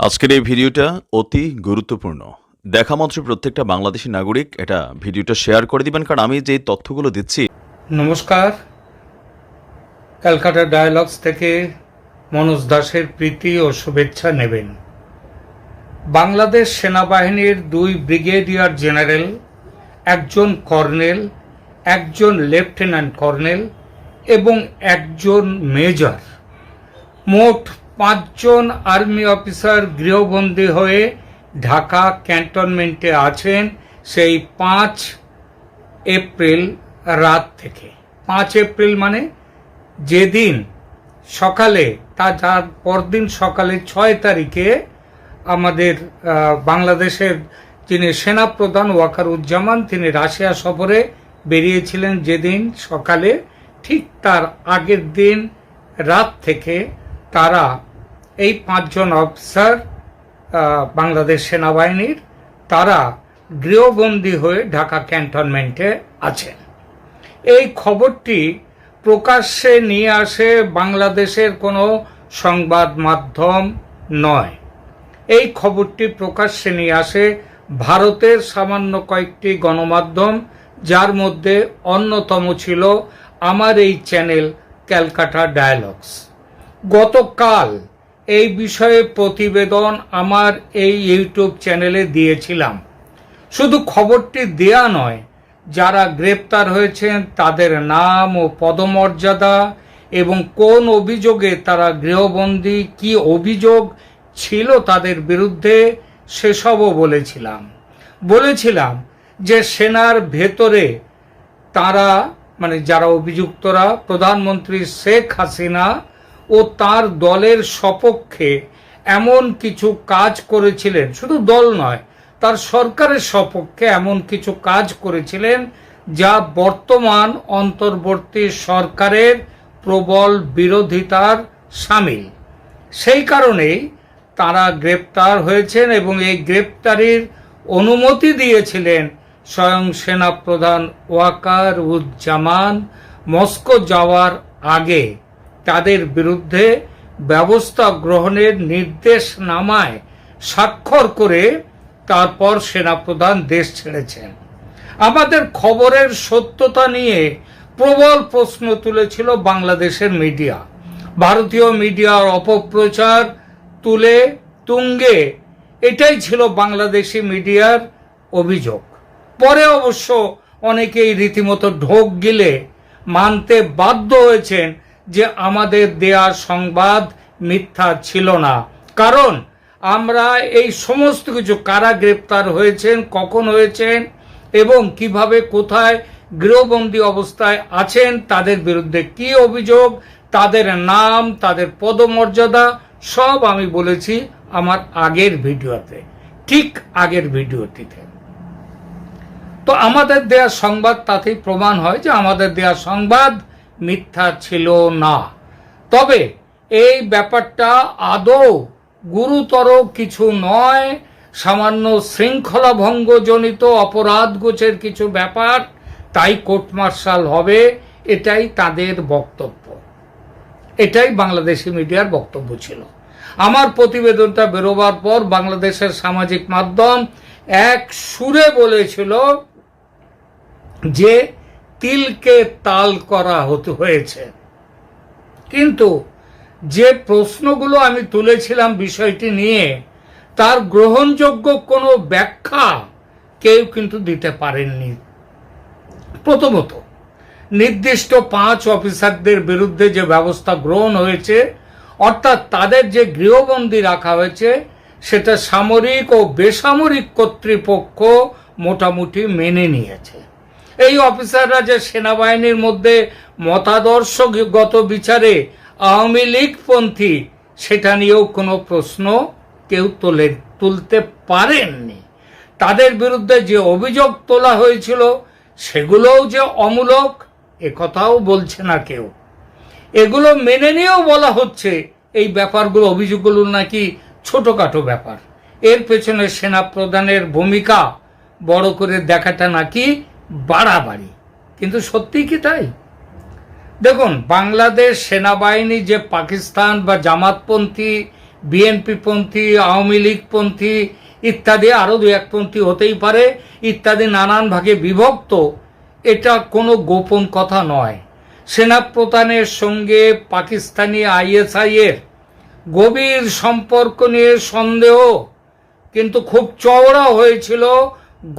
আজকের এই ভিডিওটা অতি গুরুত্বপূর্ণ। দেখা মাত্র প্রত্যেকটা বাংলাদেশী নাগরিক এটা ভিডিওটা শেয়ার করে দিবেন, কারণ আমি যে তথ্যগুলো দিচ্ছি। নমস্কার, ক্যালকাটা ডায়ালগস থেকে মনোজ দাসের প্রীতি ও শুভেচ্ছা নেবেন। বাংলাদেশ সেনাবাহিনীর 2 ব্রিগেডিয়ার জেনারেল, একজন কর্নেল, একজন লেফটেন্যান্ট কর্নেল এবং একজন মেজর, মোট 5 জন আর্মি অফিসার গৃহবন্দী হয়ে ঢাকা ক্যান্টনমেন্টে আছেন সেই 5 এপ্রিল রাত থেকে। 5 এপ্রিল মানে যেদিন সকালে, যার পরদিন সকালে 6 তারিখে আমাদের বাংলাদেশের যিনি সেনাপ্রধান ওয়াকারুজ্জামান, তিনি রাশিয়া সফরে বেরিয়েছিলেন যেদিন সকালে, ঠিক তার আগের দিন রাত থেকে তারা এই 5 জন অফিসার বাংলাদেশ সেনাবাহিনীর, তারা গৃহবন্দী হয়ে ঢাকা ক্যান্টনমেন্টে আছেন। এই খবরটি প্রকাশ্যে নিয়ে আসে বাংলাদেশের কোনো সংবাদ মাধ্যম নয়। এই খবরটি প্রকাশ্যে নিয়ে আসে ভারতের সামান্য কয়েকটি গণমাধ্যম, যার মধ্যে অন্যতম ছিল আমার এই চ্যানেল ক্যালকাটা ডায়ালগস। গতকাল এই বিষয়ে প্রতিবেদন আমার এই ইউটিউব চ্যানেলে দিয়েছিলাম। শুধু খবরটি দেয়া নয়, যারা গ্রেপ্তার হয়েছেন তাদের নাম ও পদমর্যাদা এবং কোন অভিযোগে তারা গৃহবন্দী, কি অভিযোগ ছিল তাদের বিরুদ্ধে, সেসবও বলেছিলাম যে সেনার ভেতরে তারা, মানে যারা অভিযুক্তরা, প্রধানমন্ত্রী শেখ হাসিনা ও তার দলের সপক্ষে এমন কিছু কাজ করেছিলেন, শুধু দল নয়, তার সরকারের সপক্ষে এমন কিছু কাজ করেছিলেন যা বর্তমান অন্তর্বর্তী সরকারের প্রবল বিরোধিতার শামিল। সেই কারণেই তারা গ্রেপ্তার হয়েছেন এবং এই গ্রেপ্তারির অনুমতি দিয়েছিলেন স্বয়ং সেনাপ্রধান ওয়াকারুজ্জামান। মস্কো যাওয়ার আগে তাদের বিরুদ্ধে ব্যবস্থা গ্রহণের নির্দেশনামায় স্বাক্ষর করে তারপর সেনাপ্রধান দেশ ছেড়েছেন। আমাদের খবরের সত্যতা নিয়ে প্রবল প্রশ্ন তুলেছিল বাংলাদেশের মিডিয়া। ভারতীয় মিডিয়ার অপপ্রচার তুঙ্গে এটাই ছিল বাংলাদেশি মিডিয়ার অভিযোগ। পরে অবশ্য অনেকেই রীতিমতো ঢোক গিলে মানতে বাধ্য হয়েছেন যে আমাদের দেয়া সংবাদ মিথ্যা ছিল না, কারণ আমরা এই সমস্ত কিছু, কারা গ্রেপ্তার হয়েছেন, কখন হয়েছেন এবং কিভাবে কোথায় গৃহবন্দী অবস্থায় আছেন, তাদের বিরুদ্ধে কি অভিযোগ, তাদের নাম, তাদের পদমর্যাদা, সব আমি বলেছি আমার আগের ভিডিওতে, ঠিক আগের ভিডিওটিতে। তো আমাদের দেয়া সংবাদ তাতেই প্রমাণ হয় যে আমাদের দেয়া সংবাদ মিথ্যা ছিল না। তবে এই ব্যাপারটা আদৌ গুরুতর কিছু নয়, সামান্য শৃঙ্খলা ভঙ্গজনিত অপরাধগোচের কিছু ব্যাপার, তাই কোর্ট মার্শাল হবে, এটাই তাদের বক্তব্য, এটাই বাংলাদেশি মিডিয়ার বক্তব্য ছিল। আমার প্রতিবেদনটা বেরোবার পর বাংলাদেশের সামাজিক মাধ্যম এক সুরে বলেছিল যে তিলকে তাল করা হয়েছে। কিন্তু যে প্রশ্নগুলো আমি তুলেছিলাম বিষয়টি নিয়ে, তার গ্রহণযোগ্য কোনো ব্যাখ্যা কেউ কিন্তু দিতে পারেননি। প্রথমত, নির্দিষ্ট 5 অফিসারদের বিরুদ্ধে যে ব্যবস্থা গ্রহণ হয়েছে, অর্থাৎ তাদের যে গৃহবন্দী রাখা হয়েছে, সেটা সামরিক ও বেসামরিক কর্তৃপক্ষ মোটামুটি মেনে নিয়েছে। এই অফিসাররা যে সেনাবাহিনীর মধ্যে মতাদর্শগত বিচারে আওয়ামী লীগপন্থী, সেটা নিয়েও কোনো প্রশ্ন কেউ তুলতে পারেননি। তাদের বিরুদ্ধে যে অভিযোগ তোলা হয়েছিল সেগুলোও যে অমূলক, একথাও বলছে না কেউ। এগুলো মেনে নিয়েও বলা হচ্ছে এই ব্যাপারগুলো, অভিযোগগুলো নাকি ছোটখাটো ব্যাপার, এর পেছনে সেনাপ্রধানের ভূমিকা বড় করে দেখাটা নাকি বাড়াবাড়ি। কিন্তু সত্যি কি তাই? দেখুন, বাংলাদেশ সেনাবাহিনী যে পাকিস্তান বা জামাতপন্থী বিএনপি পন্থী, আওয়ামী লীগ পন্থী ইত্যাদি, আরও দু এক পন্থী হতেই পারে ইত্যাদি, নানান ভাগে বিভক্ত, এটা কোনো গোপন কথা নয়। সেনাপ্রধানের সঙ্গে পাকিস্তানি আইএসআই এর গভীর সম্পর্ক নিয়ে সন্দেহ কিন্তু খুব চওড়া হয়েছিল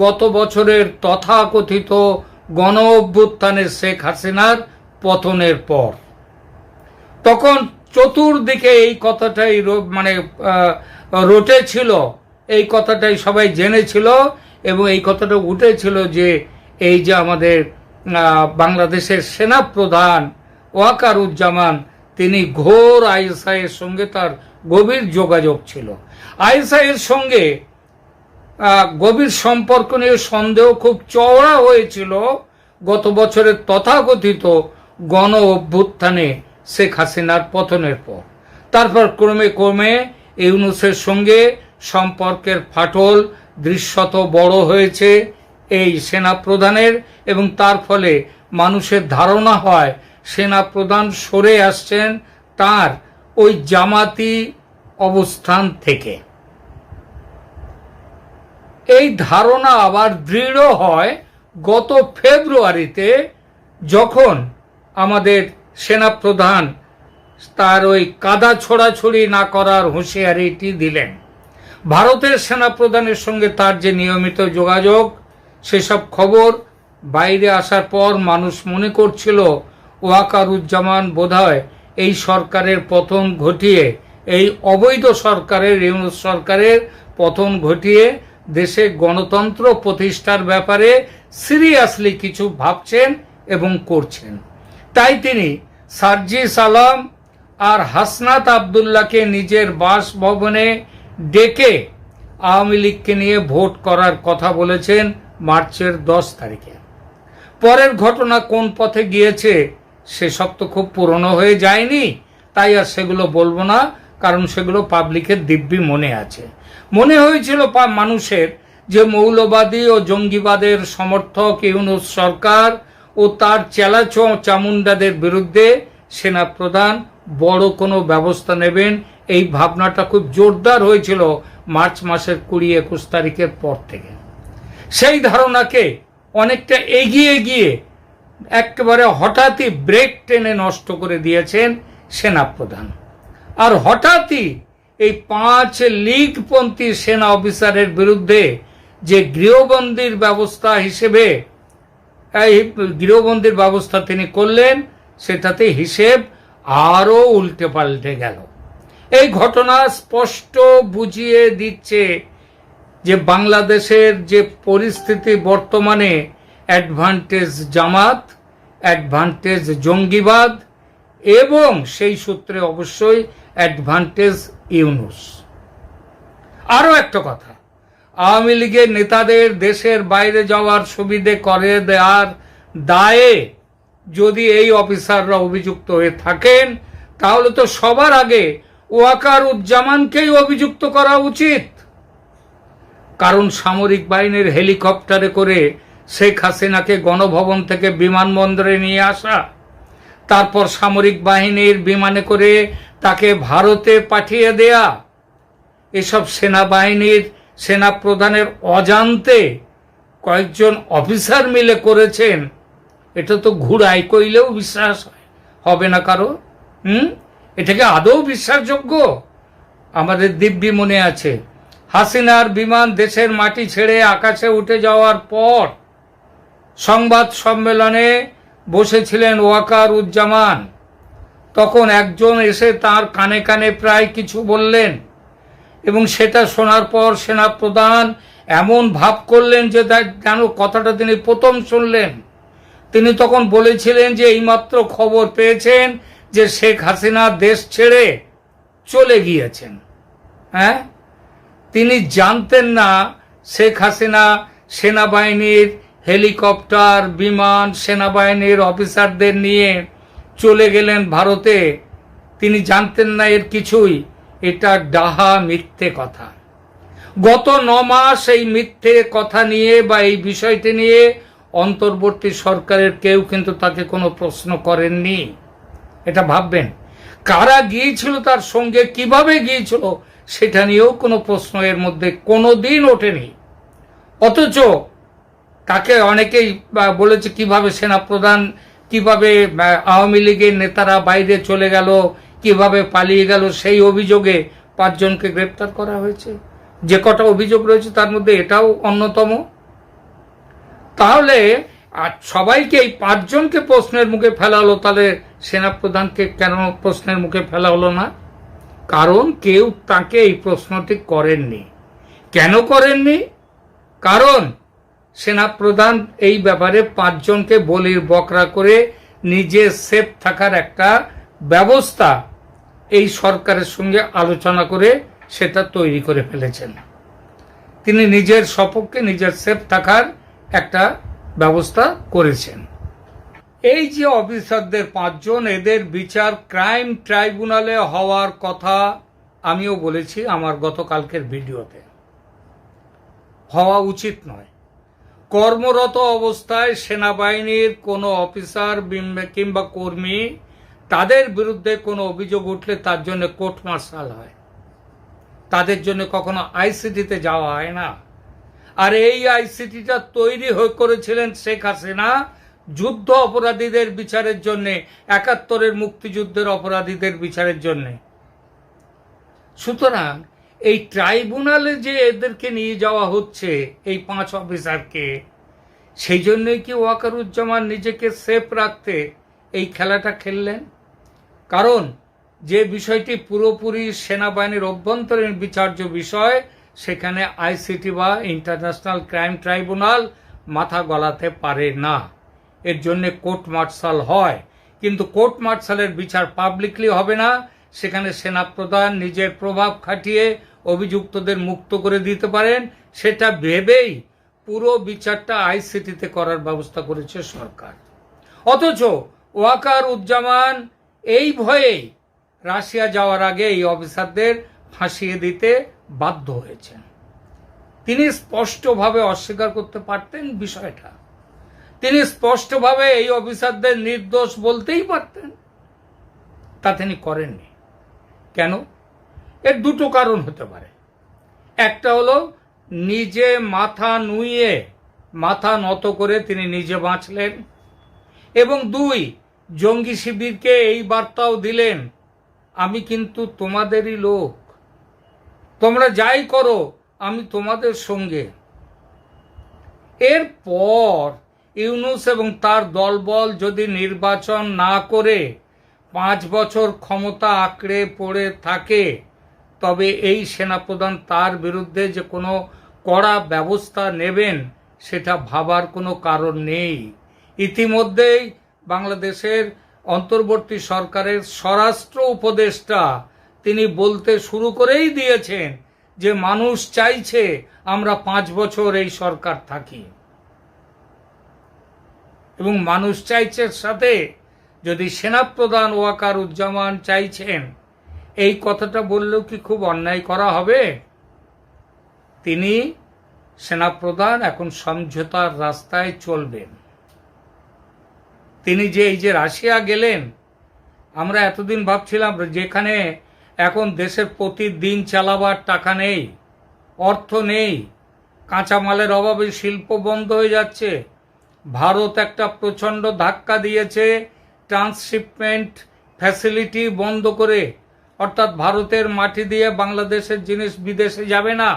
গত বছরের তথাকথিত গণ অভ্যুত্থানে শেখ হাসিনার পতনের পর। তখন চতুর্দিকে এই কথাটাই রটেছিল, এই কথাটাই সবাই জেনেছিল এবং এই কথাটা উঠেছিল যে এই যে আমাদের বাংলাদেশের সেনাপ্রধান ওয়াকারুজ্জামান, তিনি ঘোর আইএসআই এর সঙ্গে তার গভীর যোগাযোগ ছিল। আইএসআই এর সঙ্গে গভীর সম্পর্ক নিয়ে সন্দেহ খুব চওড়া হয়েছিল গত বছরের তথাকথিত গণ অভ্যুত্থানে শেখ হাসিনার পতনের পর। তারপর ক্রমে ক্রমে ইউনূসের সঙ্গে সম্পর্কের ফাটল দৃশ্যত বড় হয়েছে এই সেনাপ্রধানের, এবং তার ফলে মানুষের ধারণা হয় সেনাপ্রধান সরে আসছেন তার ওই জামাতি অবস্থান থেকে। এই ধারণা আবার দৃঢ় হয় গত ফেব্রুয়ারিতে, যখন আমাদের সেনাপ্রধান তার ওই কাদা ছোড়াছুড়ি না করার হুঁশিয়ারিটি দিলেন। ভারতের সেনাপ্রধানের সঙ্গে তার যে নিয়মিত যোগাযোগ, সেসব খবর বাইরে আসার পর মানুষ মনে করছিল ওয়াকারুজ্জামান বোধহয় এই সরকারের পতন ঘটিয়ে, এই অবৈধ সরকারের, ইউনূস সরকারের পতন ঘটিয়ে দেশে গণতন্ত্র প্রতিষ্ঠার ব্যাপারে সিরিয়াসলি কিছু ভাবছেন এবং করছেন। তাই তিনি সার্জিস আলম আর হাসনাত আবদুল্লাহকে নিজের বাসভবনে ডেকে আওয়ামী লীগকে নিয়ে ভোট করার কথা বলেছেন মার্চের 10 তারিখে। পরের ঘটনা কোন পথে গিয়েছে সেসব তো খুব পুরনো হয়ে যায়নি, তাই আর সেগুলো বলবো না, কারণ সেগুলো পাবলিকের দিব্যি মনে আছে। মনে হয়েছিল মানুষের যে মৌলবাদী ও জঙ্গিবাদের সমর্থক ইউনূস সরকার ও তার চেলা চামুন্ডাদের বিরুদ্ধে সেনাপ্রধান বড় কোনো ব্যবস্থা নেবেন, এই ভাবনাটা খুব জোরদার হয়েছিল মার্চ মাসের 20-21 তারিখের পর থেকে। সেই ধারণাকে অনেকটা এগিয়ে গিয়ে একেবারে হঠাৎই ব্রেক টেনে নষ্ট করে দিয়েছেন সেনাপ্রধান। আর হঠাৎই এই 5 লীগপন্থী সেনা অফিসারের বিরুদ্ধে যে গৃহবন্দির ব্যবস্থা হিসেবে গৃহবন্দির ব্যবস্থা তিনি করলেন, সেটাতে হিসেব আরো উল্টে পাল্টে গেল। এই ঘটনা স্পষ্ট বুঝিয়ে দিচ্ছে যে বাংলাদেশের যে পরিস্থিতি বর্তমানে, অ্যাডভান্টেজ জামাত, অ্যাডভান্টেজ জঙ্গিবাদ এবং সেই সূত্রে অবশ্যই অ্যাডভান্টেজ ইউনূস। আরো একটা কথা, আওয়ামী লীগের নেতাদের দেশের বাইরে যাওয়ার সুবিধে করে দেওয়ার দায়ে যদি এই অফিসাররা অভিযুক্ত হয়ে থাকেন, তাহলে তো সবার আগে ওয়াকারুজ্জামানকেই অভিযুক্ত করা উচিত। কারণ সামরিক বাহিনীর হেলিকপ্টারে করে শেখ হাসিনাকে গণভবন থেকে বিমানবন্দরে নিয়ে আসা, তারপর সামরিক বাহিনীর বিমানে করে তাকে ভারতে পাঠিয়ে দেয়া, এসব সেনাবাহিনীর সেনাপ্রধানের অজান্তে কয়েকজন অফিসার মিলে করেছেন। এটা তো ঘুরাই কইলেও বিশ্বাস হবে না কারো। এটাকে আদৌ বিশ্বাসযোগ্য? আমাদের দিব্যি মনে আছে, হাসিনার বিমান দেশের মাটি ছেড়ে আকাশে উঠে যাওয়ার পর সংবাদ সম্মেলনে বসেছিলেন ওয়াকারুজ্জামান। তখন একজন এসে তার কানে কানে প্রায় কিছু বললেন, এবং সেটা শোনার পর সেনাপ্রধান এমন ভাব করলেন যে যেন কথাটা তিনি প্রথম শুনলেন। তিনি তখন বলেছিলেন যে এইমাত্র খবর পেয়েছেন যে শেখ হাসিনা দেশ ছেড়ে চলে গিয়েছেন। তিনি জানতেন না শেখ হাসিনা সেনাবাহিনীর হেলিকপ্টার, বিমান, সেনাবাহিনীর অফিসারদের নিয়ে চলে গেলেন ভারতে। তিনি জানতেন না এর কিছুই। এটা ডাহা মিথ্যে কথা। গত 9 মাস এই মিথ্যে কথা নিয়ে বা এই বিষয়টি নিয়ে অন্তর্বর্তী সরকারের কেউ কিন্তু তাকে কোনো প্রশ্ন করেননি। এটা ভাববেন, কারা গিয়েছিল তার সঙ্গে, কিভাবে গিয়েছিল সেটা নিয়েও কোনো প্রশ্ন এর মধ্যে কোনোদিন ওঠেনি। অথচ তাকে অনেকেই বলেছে কিভাবে সেনাপ্রধান, কিভাবে আওয়ামী লীগের নেতারা বাইরে চলে গেল, কিভাবে পালিয়ে গেল, সেই অভিযোগে 5 জনকে গ্রেপ্তার করা হয়েছে। যে কটা অভিযোগ রয়েছে তার মধ্যে এটাও অন্যতম। তাহলে আর সবাইকে এই 5 জনকে প্রশ্নের মুখে ফেলা হলো, তাহলে সেনাপ্রধানকে কেন প্রশ্নের মুখে ফেলা হলো না? কারণ কেউ তাকে এই প্রশ্নটি করেননি। কেন করেননি? কারণ সেনাপ্রধান এই ব্যাপারে 5 জনকে বলির বকরা করে নিজে সেফ থাকার একটা ব্যবস্থা এই সরকারের সঙ্গে আলোচনা করে সেটা তৈরি করে ফেলেছেন। তিনি নিজের সপক্ষে নিজের সেফ থাকার একটা ব্যবস্থা করেছেন। এই যে অফিসারদের 5 জন, এদের বিচার ক্রাইম ট্রাইব্যুনালে হওয়ার কথা আমিও বলেছি আমার গতকালকের ভিডিওতে। হওয়া উচিত নয়। কর্মরত অবস্থায় সেনাবাহিনীর কোনো অফিসার কিংবা কর্মী, তাদের বিরুদ্ধে কোনো অভিযোগ উঠলে তার জন্য কোর্ট মার্শাল হয়, তাদের জন্য কখনো আইসিটিতে যাওয়া হয় না। আর এই আইসিটিটা তৈরি করেছিলেন শেখ হাসিনা যুদ্ধ অপরাধীদের বিচারের জন্য, 71-এর মুক্তিযুদ্ধের অপরাধীদের বিচারের জন্য। সুতরাং এই ট্রাইব্যুনালে যে এদেরকে নিয়ে যাওয়া হচ্ছে, এই 5 অফিসারকে, সেই জন্যই কি ওয়াকারুজ্জামান নিজেকে সেফ রাখতে এই খেলাটা খেললেন? কারণ যে বিষয়টি পুরোপুরি সেনাবাহিনীর অভ্যন্তরীণ বিচার্য বিষয়, সেখানে আইসিটি বা ইন্টারন্যাশনাল ক্রাইম ট্রাইব্যুনাল মাথা গলাতে পারে না। এর জন্য কোর্ট মার্শাল হয়, কিন্তু কোর্ট মার্শালের বিচার পাবলিকলি হবে না। সেখানে সেনাপ্রধান নিজের প্রভাব খাটিয়ে অভিযুক্তদের মুক্ত করে দিতে পারেন, সেটা ভেবেই পুরো বিচারটা আইসিটিতে করার ব্যবস্থা করেছে সরকার। অথচ ওয়াকারুজ্জামান এই ভয়েই রাশিয়া যাওয়ার আগে এই অফিসারদের ফাঁসিয়ে দিতে বাধ্য হয়েছেন। তিনি স্পষ্টভাবে অস্বীকার করতে পারতেন বিষয়টা, তিনি স্পষ্টভাবে এই অফিসারদের নির্দোষ বলতেই পারতেন, তা তিনি করেননি। কেন? এর 2টো কারণ হতে পারে। একটা হলো নিজে মাথা নুইয়ে, মাথা নত করে তিনি নিজে বাঁচলেন, এবং 2, জঙ্গি শিবিরকে এই বার্তাও দিলেন, আমি কিন্তু তোমাদেরই লোক, তোমরা যাই করো আমি তোমাদের সঙ্গে। এরপর ইউনূস এবং তার দলবল যদি নির্বাচন না করে 5 বছর ক্ষমতা আঁকড়ে পড়ে থাকে, তবে এই সেনাপ্রধান তার বিরুদ্ধে যে কোনো কড়া ব্যবস্থা নেবেন সেটা ভাবার কোনো কারণ নেই। ইতিমধ্যেই বাংলাদেশের অন্তর্বর্তী সরকারের স্বরাষ্ট্র উপদেষ্টা তিনি বলতে শুরু করেই দিয়েছেন যে মানুষ চাইছে আমরা 5 বছর এই সরকার থাকি, এবং মানুষ চাইছে সাথে যদি সেনাপ্রধান ওয়াকারুজ্জামান চাইছেন, এই কথাটা বললেও কি খুব অন্যায় করা হবে? তিনি সেনাপ্রধান এখন সমঝোতার রাস্তায় চলবেন। তিনি যে এই যে রাশিয়া গেলেন, আমরা এতদিন ভাবছিলাম যেখানে এখন দেশের প্রতিদিন চালাবার টাকা নেই, অর্থ নেই, কাঁচামালের অভাবে শিল্প বন্ধ হয়ে যাচ্ছে, ভারত একটা প্রচণ্ড ধাক্কা দিয়েছে ট্রান্সশিপমেন্ট ফ্যাসিলিটি বন্ধ করে, অর্থাৎ ভারতের মাটি দিয়ে বাংলাদেশের জিনিস বিদেশে যাবে না,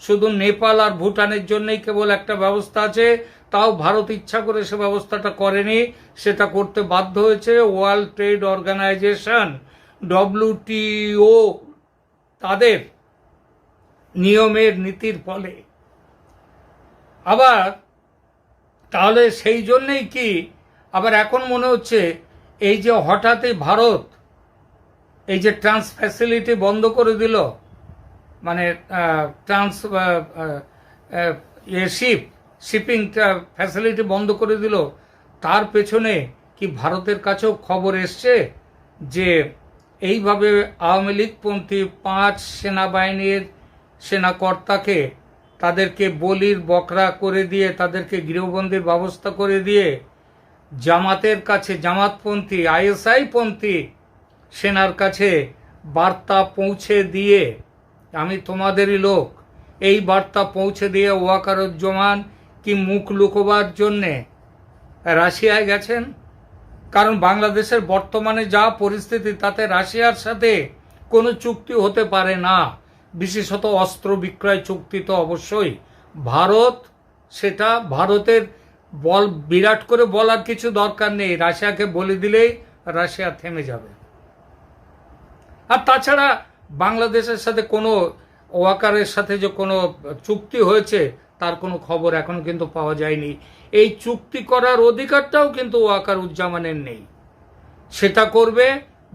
শুধু নেপাল আর ভুটানের জন্যই কেবল একটা ব্যবস্থা আছে, তাও ভারত ইচ্ছা করে সে ব্যবস্থাটা করেনি, সেটা করতে বাধ্য হয়েছে ওয়ার্ল্ড ট্রেড অর্গানাইজেশন WTO তাদের নিয়মের নীতির ফলে। আবার তাহলে সেই জন্যই কি আবার এখন মনে হচ্ছে এই যে হঠাৎই ভারত এই যে ট্রান্স ফ্যাসিলিটি বন্ধ করে দিল, মানে শিপিং ফ্যাসিলিটি বন্ধ করে দিল, তার পেছনে কি ভারতের কাছেও খবর এসছে যে এইভাবে আওয়ামী লীগপন্থী 5 সেনাবাহিনীর সেনাকর্তাকে তাদেরকে বলির বকরা করে দিয়ে, তাদেরকে গৃহবন্দির ব্যবস্থা করে দিয়ে জামাতের কাছে, জামাতপন্থী ISI পন্থী সেনার কাছে বার্তা পৌঁছে দিয়ে, আমি তোমাদেরই লোক, এই বার্তা পৌঁছে দিয়ে ওয়াকারুজ্জামান কি মুখ লুকোবার জন্যে রাশিয়ায় গেছেন? কারণ বাংলাদেশের বর্তমানে যা পরিস্থিতি, তাতে রাশিয়ার সাথে কোনো চুক্তি হতে পারে না, বিশেষত অস্ত্র বিক্রয় চুক্তি তো অবশ্যই। ভারত, সেটা ভারতের বিরাট করে বলার কিছু দরকার নেই, রাশিয়াকে বলে দিলেই রাশিয়া থেমে যাবে। আর তাছাড়া বাংলাদেশের সাথে কোনো ওয়াকারের সাথে যে কোনো চুক্তি হয়েছে তার কোনো খবর এখন কিন্তু পাওয়া যায়নি। এই চুক্তি করার অধিকারটাও কিন্তু ওয়াকারুজ্জামানের নেই, সেটা করবে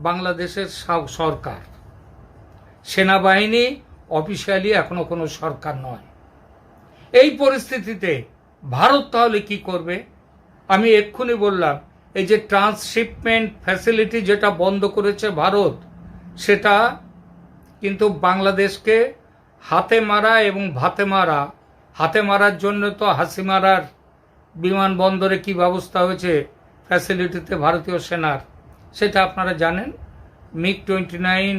বাংলাদেশের সরকার। সেনাবাহিনী অফিসিয়ালি এখনো কোনো সরকার নয়। এই পরিস্থিতিতে ভারত তাহলে কি করবে? আমি এক্ষুনি বললাম, এই যে ট্রান্সশিপমেন্ট ফ্যাসিলিটি যেটা বন্ধ করেছে ভারত, সেটা কিন্তু বাংলাদেশকে হাতে মারা এবং ভাতে মারা। হাতে মারার জন্য তো হাসিমারার বিমানবন্দরে কি ব্যবস্থা হয়েছে ফ্যাসিলিটিতে ভারতীয় সেনার, সেটা আপনারা জানেন। MiG-29,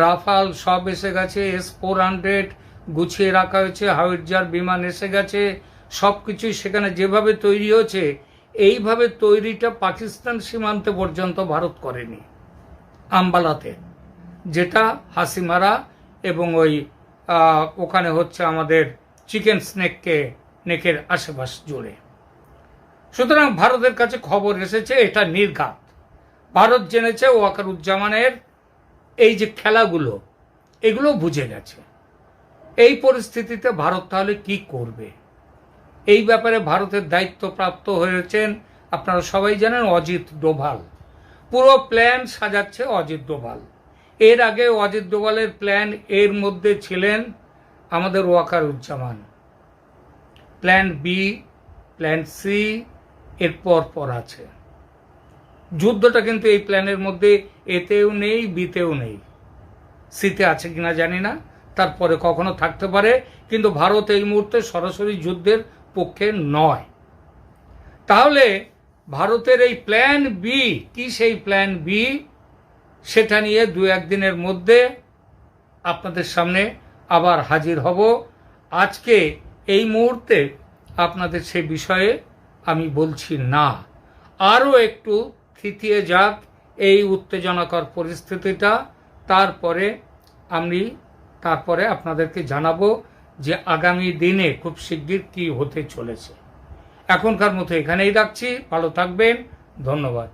রাফাল সব এসে গেছে, S-400 গুছিয়ে রাখা হয়েছে, হাওয়াইজার বিমান এসে গেছে, সব কিছুই সেখানে যেভাবে তৈরি হয়েছে, এইভাবে তৈরিটা পাকিস্তান সীমান্তে পর্যন্ত ভারত করেনি। আম্বালাতে, যেটা হাসিমারা এবং ওই ওখানে হচ্ছে আমাদের চিকেন নেকের আশেপাশ জুড়ে। সুতরাং ভারতের কাছে খবর এসেছে, এটা নির্ঘাত। ভারত জেনেছে ওয়াকারুজ্জামানের এই যে খেলাগুলো, এগুলো বুঝে গেছে। এই পরিস্থিতিতে ভারত তাহলে কি করবে? এই ব্যাপারে ভারতের দায়িত্বপ্রাপ্ত হয়েছেন, আপনারা সবাই জানেন, অজিত ডোভাল। পুরো প্ল্যান সাজাচ্ছে অজিত ডোভাল। এর আগে অজিত ডোভালের প্ল্যান এর মধ্যে ছিলেন আমাদের Wakaruzzaman. Plan B, plan C এর পর আছে। যুদ্ধটা কিন্তু এই প্ল্যানের মধ্যে এতেও নেই, বিতেও নেই। সিতে আছে কিনা জানি না, তারপরে কখনো থাকতে পারে, কিন্তু ভারত এই মুহূর্তে সরাসরি যুদ্ধের পক্ষে নয়। তাহলে ভারতের এই প্ল্যান বি কি? সেই প্ল্যান বি, সেটা নিয়ে দু একদিনের মধ্যে আপনাদের সামনে আবার হাজির হব। আজকে এই মুহূর্তে আপনাদের সে বিষয়ে আমি বলছি না। আরও একটু থিতিয়ে যাক এই উত্তেজনাকর পরিস্থিতিটা, তারপরে আপনাদেরকে জানাবো যে আগামী দিনে খুব শিগগির কি হতে চলেছে। এখনকার মতো এখানেই রাখছি, ভালো থাকবেন, ধন্যবাদ।